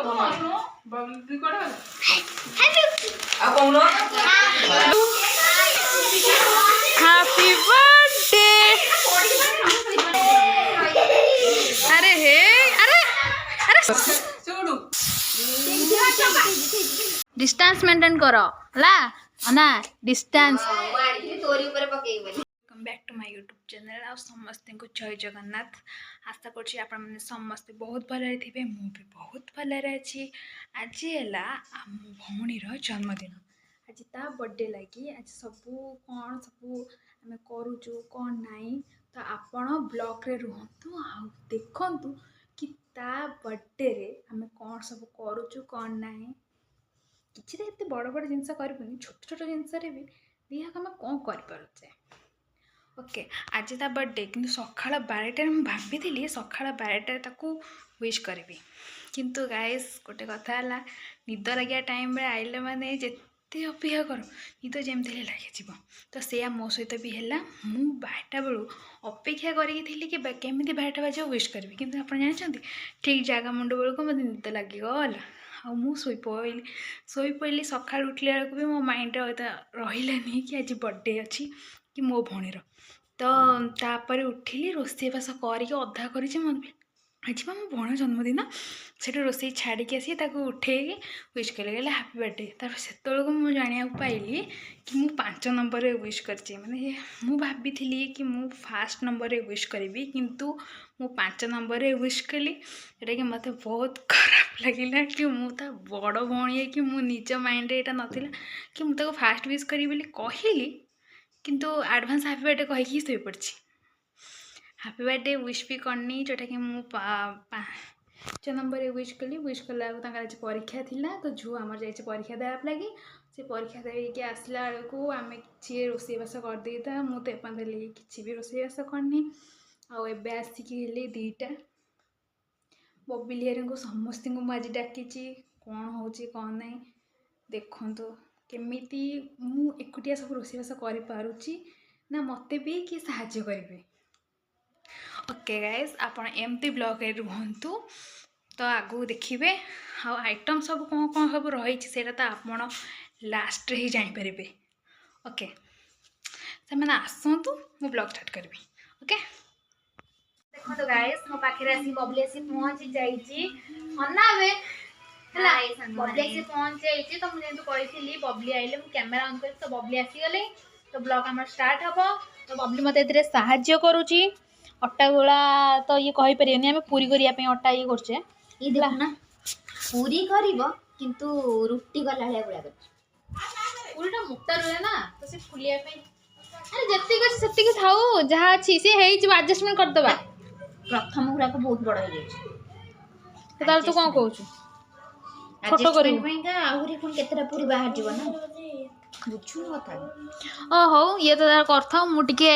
Happy birthday. अरे हे अरे अरे डिस्टेंस मेंटेन करो ला ना distance. Welcome back to my YouTube channel. आ समस्त को जय जगन्नाथ। आशा करछि आपण माने समस्त बहुत भले थे। मु भी बहुत भले अच्छी। आज है आम भौणीर जन्मदिन। आज ता बर्थडे लगी आज सबू कौन सबू आम करुचु कौन नाई तो आपण ब्लॉग रे रुहतु आ देखंतु कि ता बर्थडे रे आम कौन सब करुचु कौन नाई। किसी तो एत बड़ बड़ जिनस करबुनि छोट छोट जिनस भी दिहा आम कौन कर ओके। आज ता बर्थडे कि सका 12टार भाभी सका 12टार विश करी किंतु गाइस गोटे कथा है निद लगे टाइम आइले माने जिते अपेक्षा कर निद जमी लगे तो से मो सहित भी है। मु 12टा बेलू अपेक्षा करी कि केमी 12टा बजे विश करी कि आप जानते ठीक जगह मुंड बेलू मत निद लगिगला आ शोपड़ी सका उठला बेलू भी मो माइंड रही कि आज बर्थडे अच्छी कि मो भौणीर तो तापर उठिली रोषेईबास करके अधा कर आज मो भौणी जन्मदिन से रोषे छाड़ी आसी उठे विश कले गले हैप्पी बर्थडे। तार से मुझे जाना पाइली कि मु 5 नंबर विश कर माने मु भाभी कि मु फास्ट नंबर विश करी किंतु मु 5 नंबर विश कली एटा कि मत बहुत खराब लगे कि मु ता बड़ भौणी है कि मु निज माइंड यहाँ नाला कि मुझे फास्ट विश करी कहली किंतु एडवांस हैप्पी बर्थडे कहीकि शो पड़ी। हैप्पी बर्थडे विश भी करनी जोटा कि मु 5 नंबर विश कली। विश कला आज परीक्षा थिला तो झू आम जा परीक्षा देवाप लगी से परीक्षा देके आसला बेलू आम कि रोषेईबास करदेता मुझे कि भी रोषेईबास करनी आबे आसिकी 2टा बबिली हेर को समस्त को मुझे डाकी कौन हो कौन ना देखु केमिति मु एकुटिया सब रोषेईबास करि ना मते भी कि साहाय्य करेंगे। ओके गाइस आपण एमती ब्लॉग रे रुहंतु तो आगू देखिए आइटम सब कौन कौन सब रही है तो आपण लास्ट ही जापर। ओके से मैंने आसतु मु ब्लॉग स्टार्ट करी। ओके देखो तो गाइस मो पाखे आसी बबली आसी पहुँची जाइए अनावे बबली आसी पहुँच जाइए तो मुझे कही बबली आइले मु कैमेरा ऑन कर तो बबली आसीगले तो ब्लॉग आम स्टार्ट हम। तो बबली मत ए साहाଯ୍य करुच्ची अटा गोला तो ये कही पारे आम पूरी करने अटा ये करचे ये देखना पूरी करिवो किंतु रुटी गला भाया गुला कर पूरीटा मोटा रहे ना तो से फुलिया अरे जत्ती सेतिक थाऊ जहाँ अच्छी से एडजस्टमेंट करदबा प्रथम गुड़ाक बहुत बड़ हो जाए तू कौन कहू छोट करी पूरी बाहर जीव ना बुझु कथा ओ हो ये तो तार करथा मुझे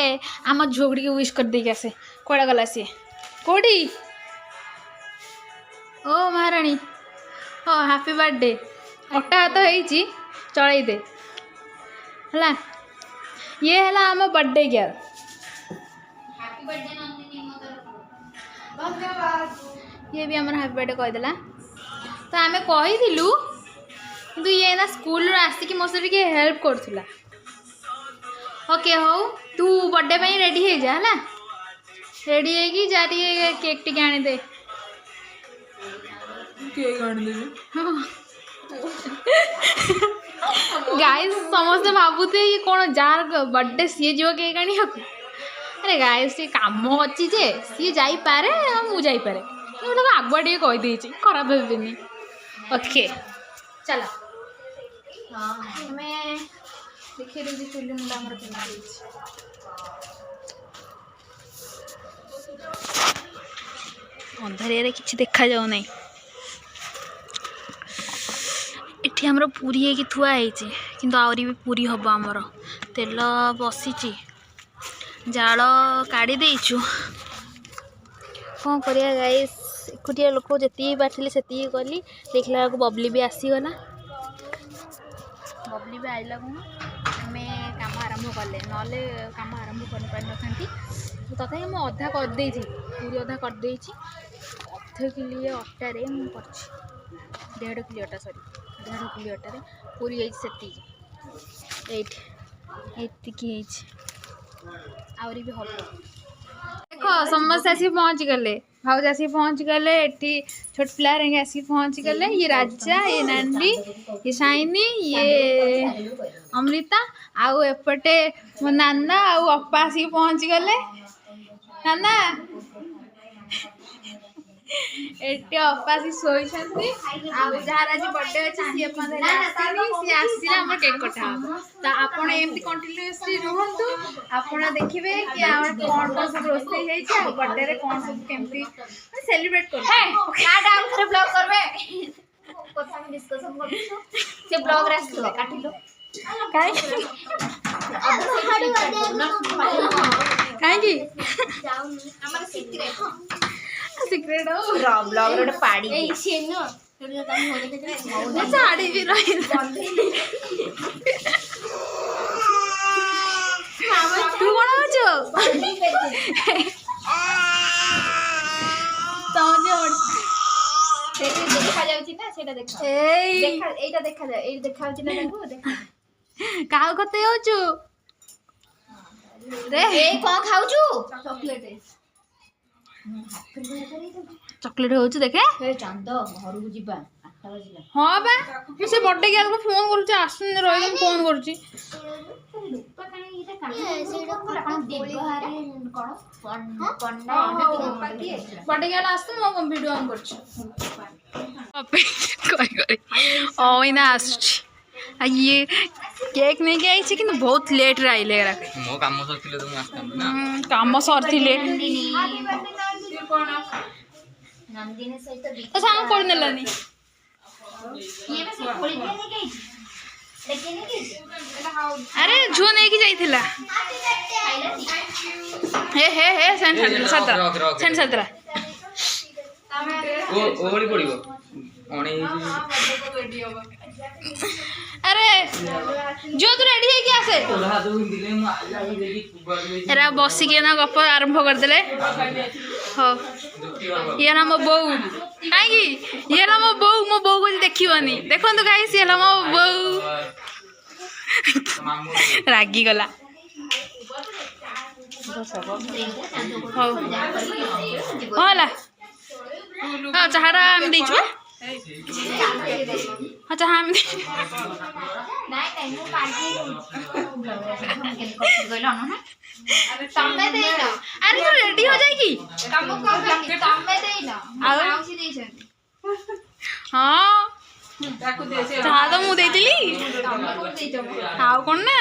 आम झोगड़ी के विश कर देके आसे कड़ा गला सी कोड़ी ओ महाराणी ओ हैप्पी बर्थडे अटा हाथ होइची चढ़ाई दे हला ये हला आम birthday gift happy birthday Nandini धन्यवाद ये भी हमर हैप्पी बर्थडे कह देला तो आमे कहिदिलु किंतु ये ना स्कूल आसिक मो से हेल्प करूला। ओके हो तू बर्थडे पे रेडी हो जा है रेडी है जा केक टी आनी दे गाइस समस्ते भावुते ये कौन जार बर्थडे सी जीव केक आनी अरे गाइस ये काम अच्छी जे सी जापे मु जापे आगुआ टे कहीदे खराब भावेनि। ओके चलो हाँ मैं देखिए दीदी चुली मुंडा आमर अंधारिया किसी देखा जाऊ नहीं इठी हमर पूरी है कि थुआ है किंतु आहरी भी पूरी हम आमर तेल बसी जाल काढ़ी देचु कौन करिया गाइस एकुटिया लोक जी बाठी से कली देखला बबली भी आसीगला बबली भी आइला को आम कम आरंभ कले ना कम आरंभ कर पारि न तथा मुझे अधा करदे पूरी अधा करदे अध किलो अटारे कर देढ़ किलोटा सॉरी देढ़ किलोटारे पूरी जाइए सेती आहरी भी हम देख समस्त आसी पहुँच गले भाज आसी पहुँच गले एटी छोट पिला आसी पहुँच गले ये राजा ये नांडी ये शाइनी ये अमृता आउ एपटे मो नाना आउ अपा आसी पहुँच गले नाना एटे अपा आसी सोईछंती आउ जहार आज बर्थडे अछि सी अपन आसीनी सी आसीला हम केक कटा त आपण एमती कंटीन्यूअसली रहंतु आपण देखिबे कि हमर कोन कोन सब रोस्ते हेइ छै बर्थडे रे कोन सब केमती सेलिब्रेट कर है कार्ड आउ थरे ब्लॉग करबे कथा में डिस्कशन करछु से ब्लॉग रे आसलो काटिलो काई काई की हमर सीक्रेट ब्लॉग रे पाड़ी ए सेनो साड़ी भी रही तू कौन हो देखा जाउची ना सेटा देखा देखा एटा देखा जा एटा देखाउची ना देखो देखा काउ कते होचु रे ए कोन खाउचु चॉकलेट चॉकलेट होचु देखे ए चांद घर को जीबा 8 बजे हां बा से बर्थडे गर्ल को फोन करू आसुन रही फोन करू बर्थडे गर्ल आस मो वीडियो ऑन कर ये केक नहीं के आई कि बहुत लेट रे आइले मो काम सरथिले तो काम सरथिले नंदिनी सहित तो सांग कोड नेलानी ये बस कोली नहीं के अरे झो नहीं की जाइथिला हे सेंड सतरा ओ ओली पड़िबो ओणी अरे जो तू रेडी है क्या से एरा बसी के ना गप आरंभ कर देले हो ये ना मो बहू काई ये ना मो बहू को देखिबनी देखंतु गाइस ये ना मो बहू रागी गला हो होला हां चाहरा हम देछबा अच्छा हम नहीं मु पार्टी गइलो न तमे देइलो अरे तू रेडी हो जाएगी काम को तमे देइलो आउसी देछन हां ताकू देसे ता तो मु देइतिली तमे को देइतो हाउ कोन ना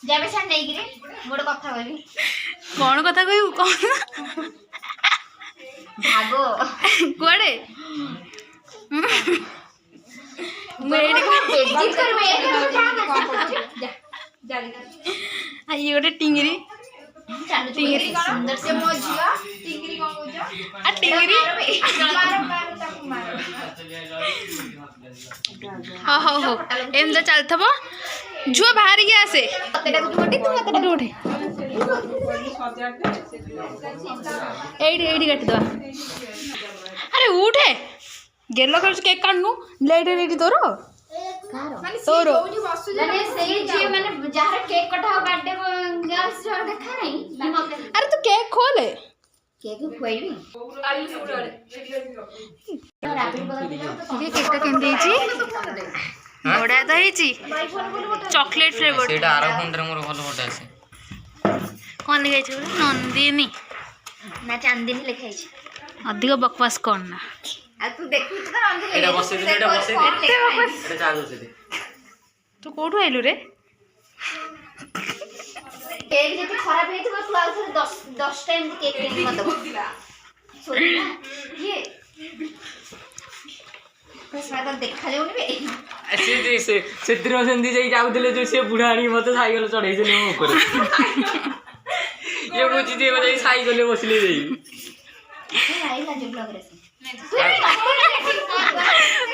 जेबे छन नहीं गिरे मोड कथा कहबी कोन कथा कहू कोन भागो कोड़े मेरे को बेइज्जत करबे ये गोटे टिंगरी टिंगरी सुंदर से मो झिया टिंगरी कोन कहू आ टिंगरी हां हां हो एम जा चलथबो जो बाहर के आसे कतेटा उठी तू कतेटा उठे एडी काट दो अरे उठे गेलो कर केक काटनु लेट रेडी तोरो माने तोरो माने सेही जे माने जहार केक कटा बर्थडे गर्ल्स जो देखा नहीं अरे तू केक खोले केक खोइबी ये केकटा केन देची बड़ा तो हेची चॉकलेट फ्लेवर सेटा आरो फोन रे मोर भलो फोटो आसे कोन लिखाइ छ नंदिनी ना चांदनी लिखाइ छ अधिक बकवास करना आ तू देखु त नंदिनी एटा बसे दे एटा चालू से दे तू कोठु आइलु रे केक जति खराब हेति तू आ 10 टाइम केक केक मत दो सोना ये तो देखा जाउनी बे से द्रोसंदी जाई जाउदले जो से बुढ़ाणी मत साइकिल चढ़ाई देले मो ऊपर ये बुझी जे जाई साइकिल ले बसले जाई आइला जे ब्लॉग रे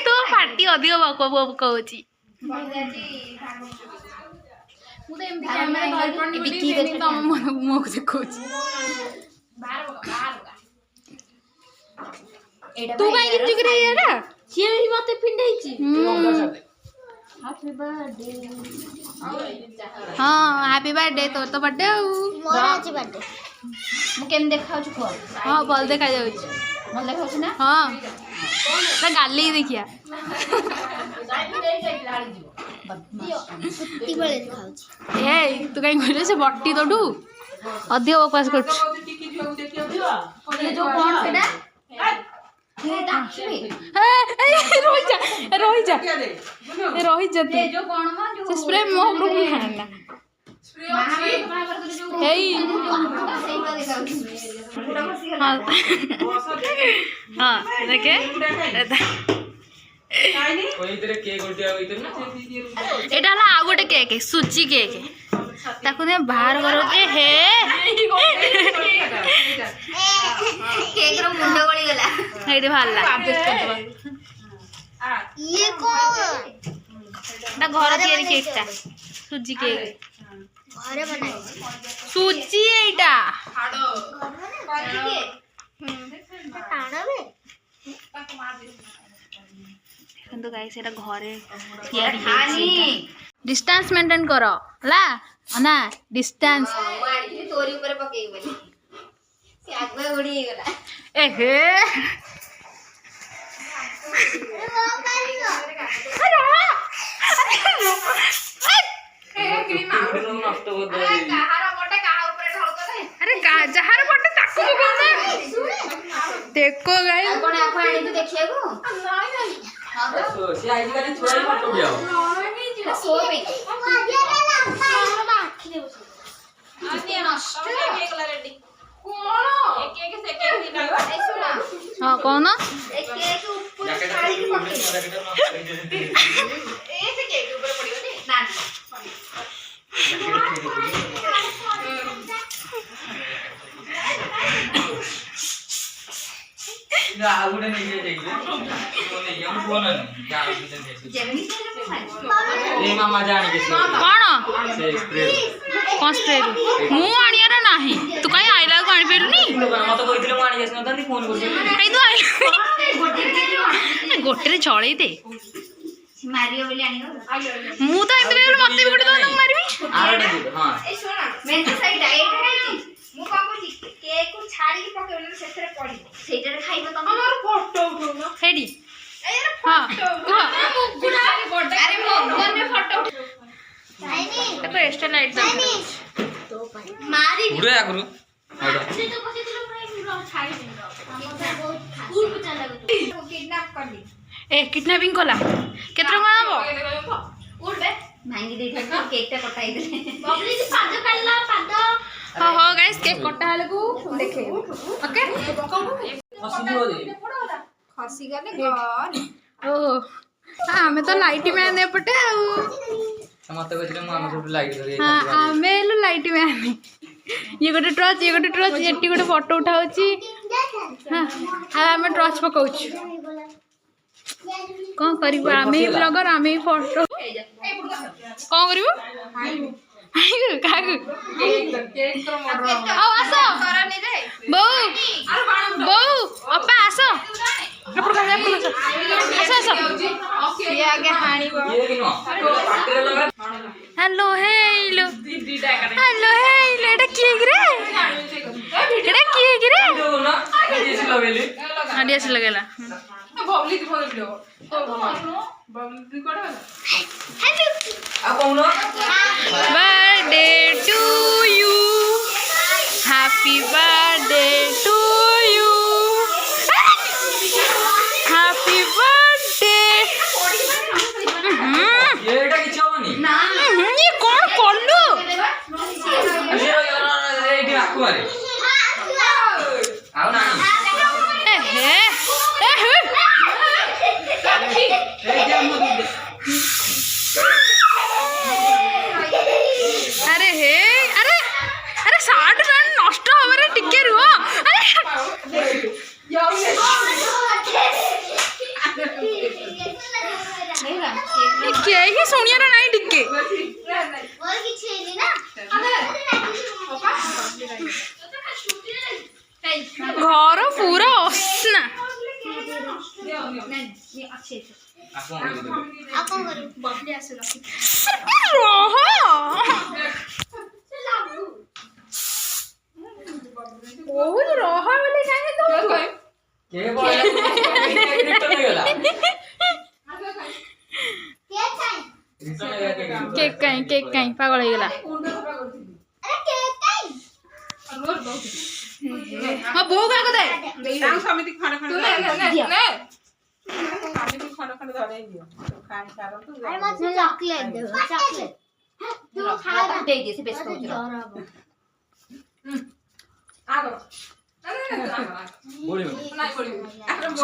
तो पार्टी अधिक बक कहउची मु तो एम कैमरा धर पड़नी बिकी दे तो मो को देखउची बाहर एटा तू काई गिरजु करे एटा ସିଏ ବି ମତେ ପିଣ୍ଡେଇଛି। Happy birthday. हाँ हैप्पी बर्थडे तोर तो बर्थडे मोर आज बर्थडे मु केम देखाउ छु को? हाँ भल देखा जाउछ भल देखाउ छु ना? हाँ ना गाली देखिया कुत्ती बळे देखाउ छु। ए तू कहीं कहले से बट्टी तोडू अधिक बकवास कर ये जो कोन सेडा? ये डाक्टरी रही जा तू ये जो कोन मा जो से स्प्रे मोह ग्रुप ना हेई हाँ हाँ देखे एटा हला आ गोटे केक सुची केक ताकू ने बाहर करो ए हे केक रो मुंडो गळी गेला एडी भाला ये कोन ना घर तियारी केक ता सुजी केक घरे बनाई सुजी एटा देखो गाइस एटा घरे तियारी हानी डिस्टेंस मेंटेन करो ला ना डिस्टेंस तोरी ऊपर पकेई बोली से आगे उड़ी गेला ए हे अरे जहार बटे ताकू देखो गाइस कोन आखो आनी तू देखिया को हां तो से आई गाली छोड़ा फोटो दियो सो पे आखी देबो आनी नष्ट केक ला रेडी कोन एक एक से केक दिना ए सुना हां कौन एक केक ऊपर थाली के पके ए से केक ऊपर पड़ियो ने ना ना आगुडे नहीं देखले कोने यम कोन जा जेमी से ए मामा जानी के कौन से स्प्रे कौन स्प्रे मु आनियार नाही तू काई आइला को आनी पेरुनी मत कहितले मानी गेस न तंती फोन करछी काई तू आइला गोटे रे चळई दे मारियो बोली आनी मु तो एते मते भी गोटे दो मारबी आरडे दे हां ए सुना मैं तो सही डाइट खाइची मु का को केक को छाड़ी के पकेले सेथरे पड़ी सेटर खाइबो तम हमर फोटो उठो हेडी हां फोटो अरे मोगन में फोटो नहीं तो एक्स्ट्रा लाइट दे मारी उड़े आ करू से तो पसी दिलो भाई छाड़ी दे हमर बहुत स्कूल को चला गयो किडनैप कर ली ए किडनैपिंग कोला केतरा माबो उड़ बे मांगी दे केक टा कटाई दे बबली जी पाद काढला पाद हाँ हाँ गाइस केक कटा हले को देखे ओके हसी दियो दे खसी गले गन ओ हां हमें तो लाइट मैन ने पटे आ मत कहितले मामा सब लाइट करे हां हमें लो लाइट मैन ये गोटे टॉर्च एटी गोटे फोटो उठाउची हां हमें टॉर्च पकाउछ कौन करिबो हमें ब्लॉगर हमें फोटो कौन करिबो आइगो कागु आओ आसो बौ अपा आसो आसो ये आगे हाणीबो ये किनो पाटे लगा हेलो हेलो एटा किए गिरे जो ना जैसे लगेली हाडिया से लगेला बबली की फोन लो बबली कोडा आ कोनो birthday to you happy birthday to you happy birthday एटा किछ होनी ना ये कौन करलु अरे एटी आखु मारे आउ ना ए हे एटी हम दे अरे हे अरे अरे साठ रन नष्ट हमारे टिके रुह अरे क्या ही सुनिया ना नहीं टिके और किछ हेनी ना घर पूरा असना नहीं ଅଛି ଏଠି। ଆଉ କଣ କରିବି? ଆଉ କଣ କରିବୁ? ବସିଲେ ଆସୁ ରଖି। ରହ ବହୁତ ରହ ବୋଲି କାହିଁ ତୁ କେ ପଳେଇଲା ରିଟର୍ନ ହେଇଗଲା। କେକ୍ କାଇଁ ପାଗଳ ହେଇଗଲା। ହଁ ବୋଉ କାହାକୁ ଦେ ସମିତି ଖଣ୍ଡ ଖଣ୍ଡ ଧରେଇ ଦିଅ ଖାଇ ସାରନ୍ତୁ। ଚକଲେଟ ଦେବ ଚକଲେଟ ତୁ ଖାଇବା ଦେଇ ଦେ ସେ ବେଶୀ କହୁଛି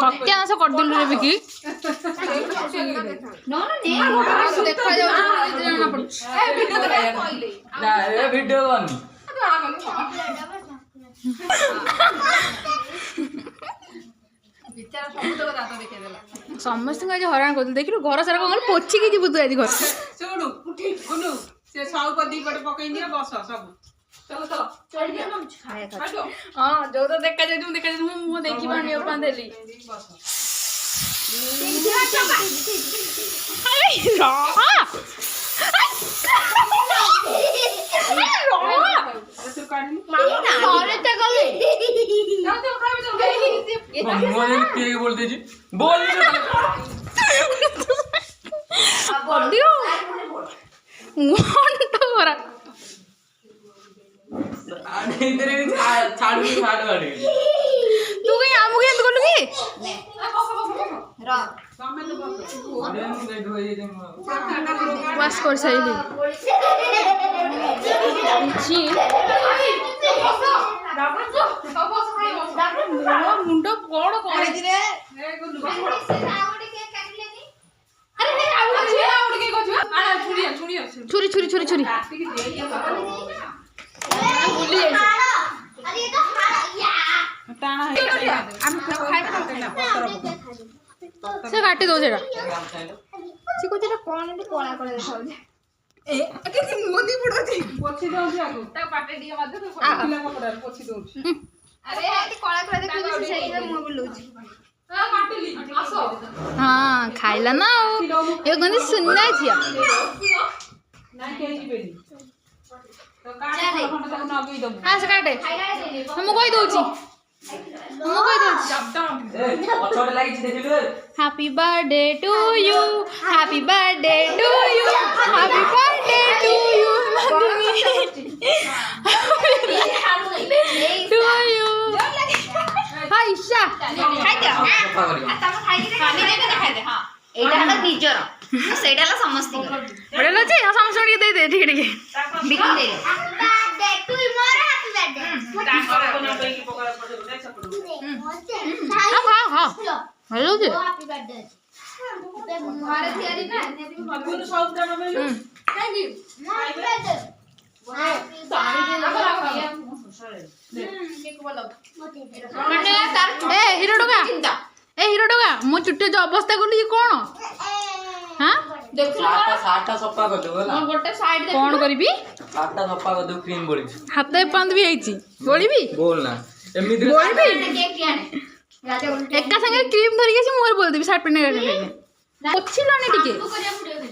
ସତ୍ୟାନାଶ କରିଦେଲୁ ରେ ବିକି ଭିଡିଓ ବନି ସମସ୍ତଙ୍କୁ ଆଜି ହଇରାଣ କରୁଥିଲୁ ଦେଖିଲୁ ଘର ସାରା କଣ ପୋଛିକି ଯିବୁ ତୁ ଆଜି ଘର ଶୁଣୁ ବୁନୁ ସେ ସବୁ ଦିପଟେ ପକେଇ ଦିଅ ବସ ସବୁ ହଁ ଯୋଉ ତ ଦେଖାଯାଉଛି ମୁଁ ଦେଖାଯାଉଛି ମୁଁ ମୁହଁ ଦେଖି ପାରୁନି ବାନ୍ଧେଲି बोल दीजिए बोल तू कहीं आमु के कलु की वाश कर साइली मुंड कौन करे छुरी छुरी छुरी छुरी से काटी दो जेड़ा से को जेड़ा कोन एटी कोला कोला देखाउ ए के मोदी बुडोती पोछि दउछि आगु ता पाटे दिया मादे तो पिला कपड़ा पोछि दउछि अरे एटी कोला कोला देखाउ से सेही मुंह बुलौछि काटली आसो हां खाइला ना ये गंदी सुनना छिया नाही के जिबेली तो काटे खंड तक नगई दबु हां से काटे हम कोई दउछि छोटे लागी देखिलु happy birthday to you happy birthday to you happy birthday to you to you हां ईशा खाइ दियो सफा करियो आ तम खाइ के खाइ दे खाइ दे हां एटा हला निजर सेटा हला समस्ती बड़े लोचे हम समझ दे दे ठीक ठीक बिकी दे birthday tomorrow happy birthday ताकर कोना पे की पकड़ा पड़े दे सकड़ू हां हां हां हेलो जी हैप्पी बर्थडे मारे थियारी ना कोन सब दाना value thank you happy birthday sari they cake बोलो ए हीरो टोका ए हीरो टोका मो चुट्टे जो अवस्था करली कोन हां साटा सफा कर दो होला गोटे साइड दे कोन करबी साटा सफा कर दो क्रीम बोली हाथे पांद भी आइची बोलिबी बोल ना एमिति बोलिबी केक कियाने राजा उल्टा एका संगे क्रीम धरि के मोर बोल देबी साट पिने के पछिलानी टिके तू करिया वीडियो दे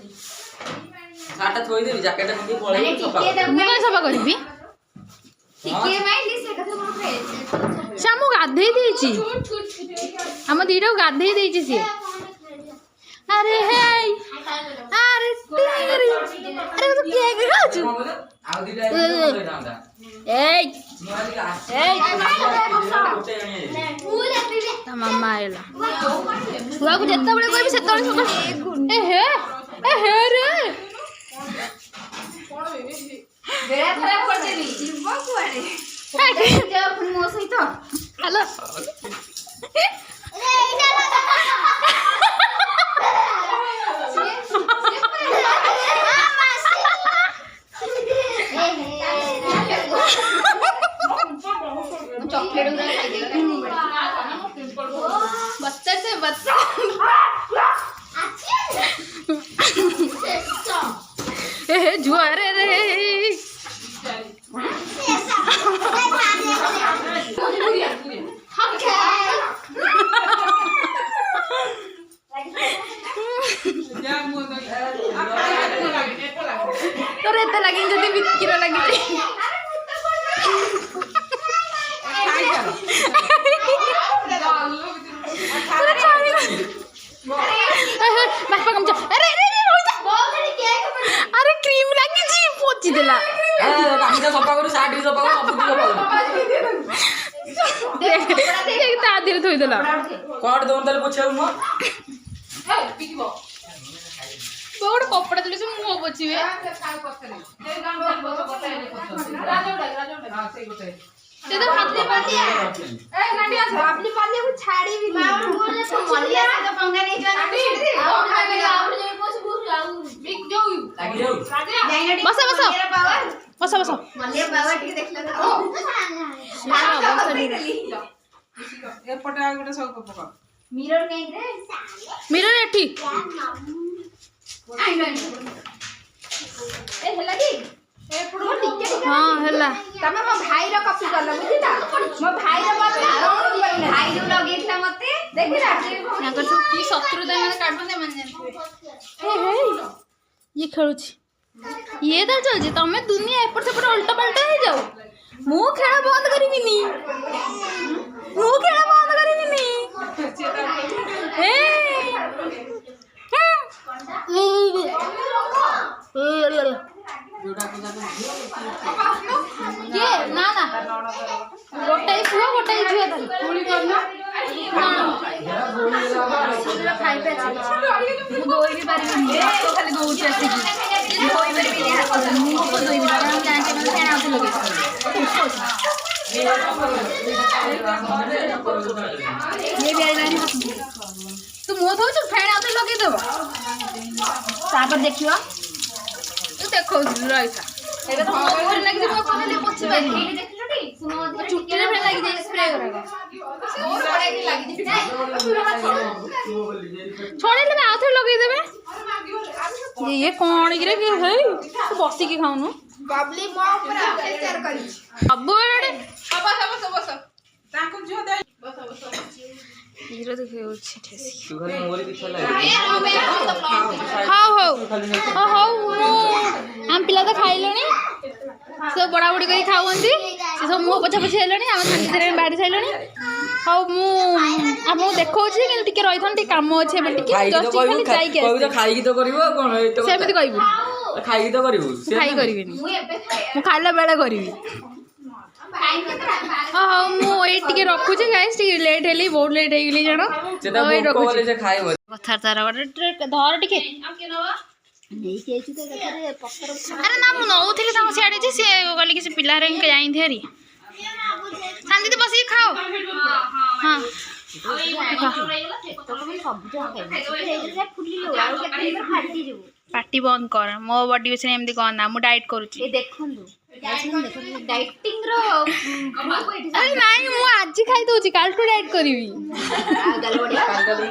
साटा थोई देबी जैकेट पिंदी माने पळेई सफा टिके मु कहीं सफा करबी टिके माइली से कथा कोन फेस श्यामु गाधेई देची हम दीटा गाधेई देची से अरे हे अरे तेरी अरे तू केक खाचु आ दिटा बोल जांदा ए ए फूल अपने ता मम्मा आइला छुआ को जत्ता बळे कहबी सेतळे सब ए हे रे बेड़ा खराब कर देली जीवा कुआडे जा अपन मो सहित हेलो अरे इटा चॉकलेट उधर खाई देगा बच्चा से बच्चा ए जुआ रे रे ବିକିର ଲାଗିଛି ବାପା କମଛ ଆରେ ଆରେ କ୍ରିମ ଲାଗିଛି ପୋଛି ଦେଲା ଗାମୁଛା ସଫା କରୁ ସାର୍ଟ ସଫା କରୁ ସବୁ ସଫା କରୁ ତା ଦେହରେ ଥୋଇଦେଲା କଣ ଦଉନ ତାହେଲେ ପୋଛିବାକୁ ମୁଁ ଗୋଟେ କପଡ଼ା ଦେଲେ ସେ ମୁହଁ ପୋଛିବେ ସେ ତ ଭାତ ପାତିଆ ଏ ନାଣ୍ଡି ଆସ ବାବଲି ପାଲିକୁ ଛାଡ଼ିବି ନି ମଲିଆ ସହିତ ପଙ୍ଗା ନେଇ ଯିବା ନାଣ୍ଡି ବସ ବସ ବସ ବସ ମଲିଆ ବାବା ଟିକେ ଦେଖିଲା ତ ଏପଟେ ଆଉ ଗୋଟେ ସବୁ ପକା ମିରର କାଇଁ ରେ ମିରର ଏଠି ଏ ହେଲା କି ହଁ ହେଲା ତମେ ମୋ ଭାଇର କପି କଲ ବୁଝିଲା ମୋ ଭାଇର ଭାଇ ଯୋଉ ଲଗେଇଥିଲା ମତେ ଦେଖିଲା ତାଙ୍କର ସବୁ କି ଶତ୍ରୁତା ମାନେ କାଟୁଛନ୍ତି ମାନେ ଜାଣିଥିବେ ଇଏ ଖେଳୁଛି ଇଏ ତ ଚାଲୁଛି ତମେ ଦୁନିଆ ଏପଟ ସେପଟ ଅଲଟା ପାଲଟା ହେଇଯାଉ ମୁଁ ଖେଳ ବନ୍ଦ କରିବିନି ମୁଁ ଖେଳ ବନ୍ଦ କରିବିନି କିଏ ନା ନା ଗୋଟାଏ ପୁଅ ଗୋଟାଏ ଝିଅ ମୁଁ ଦୌଡ଼ି ପାରିବିନି ଖାଲି ଦୌଡୁଛି ଆସିକି ଦୌଡ଼ି ପାରିବିନି ମୁଁ ଦୌଡ଼ିବି କାରଣ ମୁଁ ଜାଣିଛି ମାନେ ଫେଣ ଆଉଥରେ ଲଗେଇଛି ତୁ ମୁହଁ ଧଉଛୁ ଫେଣ ଆଉଥରେ ଲଗେଇଦବ ତାପରେ ଦେଖିବ ତୁ ଦେଖଉଛୁ ରହିଥା ଏବେ ତ ମୋ ଦେହରେ ଲାଗିଛି ମୋ କହିଲେ ପୋଛି ପାରିବି ଚୁଟିରେ ଫେଣ ଲାଗିଯାଇଛି ସ୍ପ୍ରେ ଗୁଡ଼ାକ ଛଡ଼େଇଲେ ଆଉଥରେ ଲଗେଇଦେବେ ଇଏ କଣ କିରେ କି ହେଇ ତୁ ବସିକି ଖାଉନୁ ବାବଲି ମୋ ଉପରେ ଅତ୍ୟାଚାର କରିଛି ସବୁବେଳେ ତାଙ୍କୁ ଝିଅ ଦେ କ୍ଷୀର ଦେଖଉଛି ତୁ ଖାଲି ମୋରି ପିଛା ଲାଗି ହଉ ହଉ ହଉ ମୁଁ ଆମ ପିଲା ତ ଖାଇଲେଣି ସେ ବଡ଼ା ବୁଡ଼ି କରି ଖାଉଛନ୍ତି ସେ ସବୁ ମୁହଁ ପୋଛା ପୋଛି ହେଲେଣି ଆମେ ସାଙ୍ଗେ ବାଢ଼ି ସାରିଲେଣି ହଉ ମୁଁ ଆପଣଙ୍କୁ ଦେଖଉଛି କିନ୍ତୁ ଟିକେ ରହିଥାନ୍ତୁ ଟିକେ କାମ ଅଛି ଏବେ ଟିକେ ଜଷ୍ଟ ଖାଲି ଯାଇକି ଆସିବି ଖାଇକି ତ କରିବୁ ଆଉ କଣ ସେମିତି କହିବୁ ଖାଇକି ତ କରିବୁ ଖାଇ କରିବିନି ମୁଁ ଖାଇଲା ବେଳେ କରିବି ହଁ ହଉ ମୁଁ ଏଇ ଟିକେ ରଖୁଛି ଗାଇସ୍ ଟିକେ ଲେଟ୍ ହେଲି ବହୁତ ଲେଟ୍ ହେଇଗଲି ଜାଣ କଥାବାର୍ତ୍ତା ଗୋଟେ ଧର ଟିକେ ଆରେ ନା ମୁଁ ନଉଥିଲି ତାଙ୍କୁ ସିଆଡ଼େ ସେ କହିଲେ କି ସେ ପିଲାରେ ଯାଇନ୍ତି ହାରି ଶାନ୍ତି ବସିକି ଖାଅ ହଁ ପାଟି ବନ୍ଦ କର ମୋ ବଡି ବିଷୟରେ ଏମିତି କହ ନା ମୁଁ ଡାଏଟ୍ କରୁଛି ଦେଖନ୍ତୁ ଡାଇଟିଂ ର ଆରେ ନାଇଁ ମୁଁ ଆଜି ଖାଇଦଉଛି କାଲିଠୁ ଡାଏଟ୍ କରିବି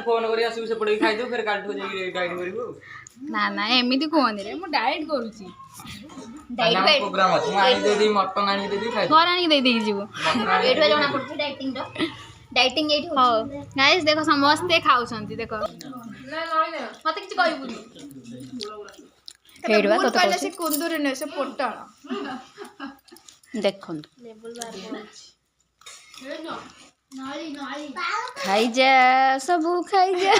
ଫୋନ କରି ଆସିବୁ ସେପଟେ ଖାଇଦେବୁ ଫେର କାଲିଠୁ ଯାଇକି ଡାଏଟ୍ କରିବୁ ନା ନା ଏମିତି କୁହନ୍ତି ରେ ମୁଁ ଡାଏଟ୍ କରୁଛି ପ୍ରୋଗ୍ରାମ ଅଛି ମୁଁ ଆଣି ଦେଇଦେବି ମଟନ ଆଣିକି ଦେଇଦେବି ଖାଇଦେବୁ ଘର ଆଣିକି ଦେଇଦେଇକି ଯିବୁ ଏଇଠୁ ଜଣା ପଡୁଛି ଡାଇଟିଂ ର ଡାଇଟିଂ ଏଇଠି ହଉ ଗାଇସ୍ ଦେଖ ସମସ୍ତେ ଖାଉଛନ୍ତି ଦେଖ ମତେ କିଛି କହିବୁନି ହେଇଡବା ତତେ କହିଲେ ସେ କୁନ୍ଦୁରି ନୁହେଁ ସେ ପୋଟଳ ଦେଖନ୍ତୁ ଖାଇଯା ସବୁ ଖାଇଯା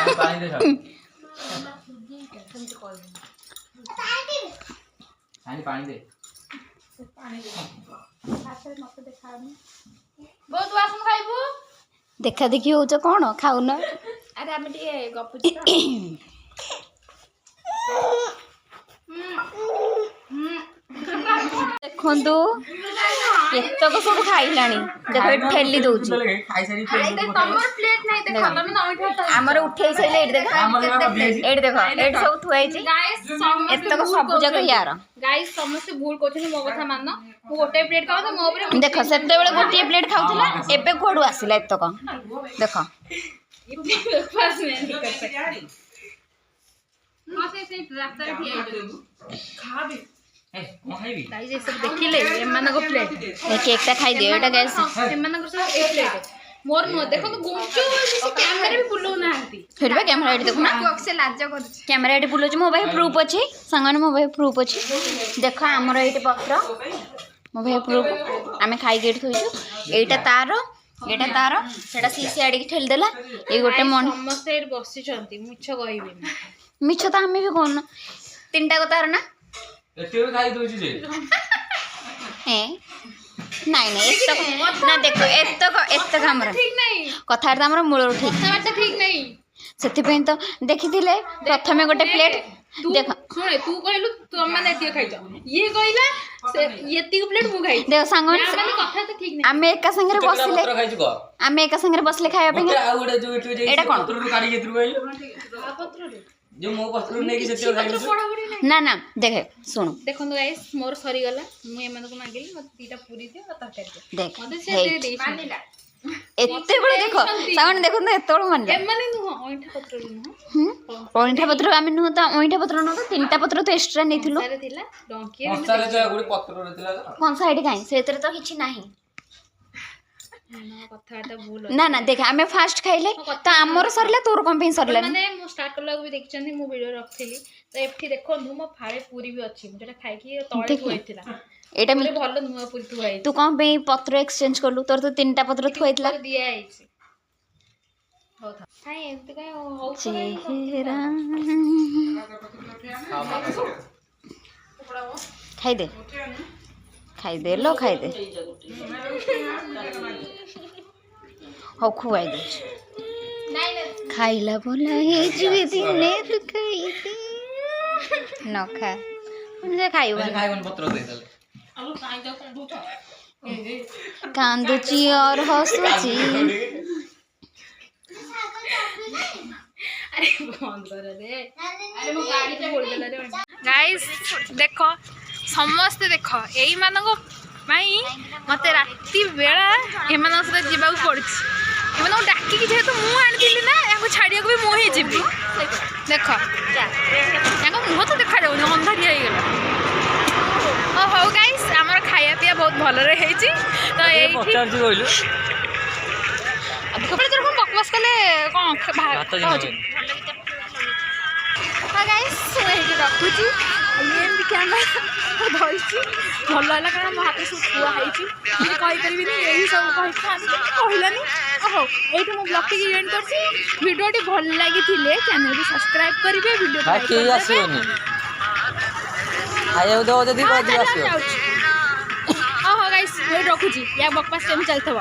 ପାଣି ଦେ ବହୁତ ବାସନ ଖାଇବୁ ଦେଖା ଦେଖି ହଉଛ କଣ ଖାଉନ ଆରେ ଆମେ ଟିକେ ଗପୁଛୁ ଦେଖନ୍ତୁ କେତକ ସବୁ ଖାଇଲାଣି ଦେଖ ଏଠି ଠେଲି ଦଉଛି ଆମର ଉଠେଇ ସାରିଲେ ଏଇଠି ଦେଖ ଏଇଠି ଦେଖ ଏଇଠି ସବୁ ଥୁଆ ହେଇଛି ଏତକ ସବୁ ଯାକ ୟାର ଗାଇସ୍ ସମସ୍ତେ ଭୁଲ କରୁଛନ୍ତି ମୋ କଥା ମାନ ମୁଁ ଗୋଟେ ପ୍ଲେଟ୍ ଖାଉଥିଲି ମୋ ଉପରେ ଦେଖ ସେତେବେଳେ ଗୋଟିଏ ପ୍ଲେଟ୍ ଖାଉଥିଲା ଏବେ କୁଆଡୁ ଆସିଲା ଏତକ ଦେଖ ଦେଖିଲେ ଏମାନଙ୍କ ପ୍ଲେଟ୍ କେକ୍ ଟା ଖାଇଦିଅ ଏଇଟା ଗ୍ୟାସ୍ ଏମାନଙ୍କର ସବୁ ଏ ପ୍ଲେଟ୍ ମୋର ନୁହଁ ଦେଖନ୍ତୁ ଗୁଞ୍ଚୁ ସେ କ୍ୟାମେରା ବି ବୁଲଉ ନାହାନ୍ତି फिर भी कैमरा एडी देखो ना ସେ ଲାଜ କରୁଛି कैमरा एडी बुलोची मो भाई प्रूफ अछि संगन मो भाई प्रूफ अछि देखो हमर एटी पत्र मो भाई प्रूफ आमे खाई गेट थोइछु एटा तारो एटा तारो सेटा सीसी आडी के ठेल देला ए गोटे मन ସମସ୍ତେ ଏଠି ବସିଛନ୍ତି ମିଛ କହିବେନି मिछ त हमें भी कोन तीनटा को तारो ना ଏଠି ବି ଖାଇ ଦଉଛି ଯେ ए ନାଇଁ ନାଇଁ ଏତକ ନା ଦେଖ ଏତକ ଆମର ଠିକ ନାହିଁ କଥାଟା ଆମର ମୂଳରୁ ଠିକ କଥାବାର୍ତ୍ତା ଠିକ ନାହିଁ ସେଥିପାଇଁ ତ ଦେଖିଥିଲେ ପ୍ରଥମେ ଗୋଟେ ପ୍ଲେଟ ତୁ ଦେଖ ଶୁଣେ ତୁ କହିଲୁ ତମମାନେ ଏତିକି ଖାଇଛ ଇଏ କହିଲା ସେ ଏତିକି ପ୍ଲେଟ ମୁଁ ଖାଇଛି ଦେଖ ସାଙ୍ଗମାନେ ମାନେ କଥାବାର୍ତ୍ତା ଠିକ ନାହିଁ ଆମେ ଏକା ସାଙ୍ଗରେ ବସିଲେ ପତ୍ର ଖାଇଛୁ କହ ଆମେ ଏକା ସାଙ୍ଗରେ ବସିଲେ ଖାଇବା ପାଇଁ ମତେ ଆଉ ଗୋଟେ ଯୋଉ ଏଠୁ ଏଇଟା କଣ? ପତ୍ରରୁ କାଢିକି ଏଥିରୁ କହିଲୁ ପତ୍ରରେ ଯୋଉ ମୋ ପତ୍ରରୁ ନେଇକି ସେତିକି ଖାଇଲୁ ପଢାପଢି ନାହିଁ ନା ନା ଦେଖେ ଶୁଣୁ ଦେଖନ୍ତୁ ଗାଇସ୍ ମୋର ସରିଗଲା ମୁଁ ଏମାନଙ୍କୁ ମାଗିଲି ମତେ ଦିଟା ପୁରୀ ଦିଅ ଆଉ ତରକାରୀ ଦିଅ ଦେଖ ମତେ ସେ ହେଇ ଦେଇଛନ୍ତି ଏତେବେଳେ ଦେଖ ସାଙ୍ଗମାନେ ଦେଖନ୍ତୁ ଏତେବେଳେ ମାନିଲା ଏମାନେ ନୁହଁ ଅଇଁଠା ପତ୍ରରେ ନୁହଁ ଅଇଁଠା ପତ୍ର ଆମେ ନୁହଁ ତ ଅଇଁଠା ପତ୍ର ନୁହଁ ତ ତିନିଟା ପତ୍ର ତ ଏକ୍ସଟ୍ରା ନେଇଥିଲୁ କଂସାରେ ଥିଲା ଡଙ୍କିଏ କଂସାରେ ଯା ଗୋଟେ ପତ୍ରରେ ଥିଲା ତ କଂସା ଏଠି କାହିଁ ସେଥିରେ ତ କିଛି ନାହିଁ କଥାବାର୍ତ୍ତା ଭୁଲ ନା ନା ଦେଖ ଆମେ ଫାଷ୍ଟ ଖାଇଲେ ତ ଆମର ସରିଲା ତୋର କଣ ପାଇଁ ସରିଲାନି ମାନେ ମୁଁ ଷ୍ଟାର୍ଟ କଲାକୁ ବି ଦେଖିଛନ୍ତି ମୁଁ ଭିଡ଼ିଓ ରଖିଥିଲି ତ ଏଠି ଦେଖନ୍ତୁ ମୋ ଫାଳେ ପୁରୀ ବି ଅଛି ମୁଁ ଯୋଉଟା ଖାଇକି ତଳେ ଦେଖି। ଥୁଆଇଥିଲା ଏଇଟା ମୋର ଭଲ ନୂଆ ପୁରୀ ଥୁଆ ହେଇଛି ତୁ କଣ ପାଇଁ ପତ୍ର ଏକ୍ସଚେଞ୍ଜ କଲୁ ତୋର ତ ତିନିଟା ପତ୍ର ଥୁଆଇଥିଲା ଉପରେ ଦିଆ ହେଇଛି ହଉ ଥାଉ କାଇଁ ଏମିତି କାଇଁ ହଉଛି ଚେହେରା ଖାଇଦେ ଖାଇଦେ लो ଖାଇଦେ ହଉ ଖୁଆଇ ଦଉଛି ଖାଇଲା ବୋଲା ହେଇଯିବି ଦିନେ ତୁ ଖାଇଦେ ନ ଖା ସେ ଖାଇବ ଖାଇବନି ପତ୍ର ଦେଇଦେଲେ କାନ୍ଦୁଛି और ହସୁଛି ଆରେ ବନ୍ଦ କର ରେ ଆରେ ମୋ ଗାଡିଟା ପୋଡ଼ିଦେଲା ରେ ଗାଇସ୍ ଦେଖ ସମସ୍ତେ ଦେଖ ଏଇମାନଙ୍କ ପାଇଁ ମତେ ରାତି ବେଳା ଏମାନଙ୍କ ସହିତ ଯିବାକୁ ପଡୁଛି ଏମାନଙ୍କୁ ଡାକିକି ଯେହେତୁ ମୁଁ ଆଣିଥିଲି ନା ୟାଙ୍କୁ ଛାଡ଼ିବାକୁ ବି ମୁଁ ହିଁ ଯିବି ଦେଖ ୟାଙ୍କ ମୁହଁ ତ ଦେଖାଯାଉନି ଅନ୍ଧାରିଆ ହେଇଗଲା ହଉ ଗାଇସ୍ ଆମର ଖାଇବା ପିଇବା ବହୁତ ଭଲରେ ହେଇଛି ତ ଏଇଠି ପଚାରୁଛି କହିଲୁ ତୋର କଣ ବକବାସ କଲେ କଣ ଭାତ ହଉଛି ହଁ ଗାଇସ୍ ଏଇଠି ରଖୁଛି ଏମିତି କ୍ୟାମେରା ଧରିଛି ଭଲ ହେଲା କାରଣ ମୋ ହାତରେ ସବୁ ଥୁଆ ହେଇଛି କିଛି କହିପାରିବିନି ଏହି ସବୁ କହିଥାନ୍ତି କହିଲାନି ହଉ ଏଇଠି ମୁଁ ବ୍ଲଗ୍ଟିକି ଏଣ୍ଡ କରୁଛି ଭିଡ଼ିଓଟି ଭଲ ଲାଗିଥିଲେ ଚ୍ୟାନେଲକୁ ସବସ୍କ୍ରାଇବ୍ କରିବେ ଭିଡ଼ିଓ କେହି ଆସିବନି ଖାଇବାକୁ ଦେବ ଯଦି ଆସିବ ହଉ ଗାଇସ୍ ଏଇଠି ରଖୁଛି ୟା ବକବାସ କେମିତି ଚାଲିଥିବ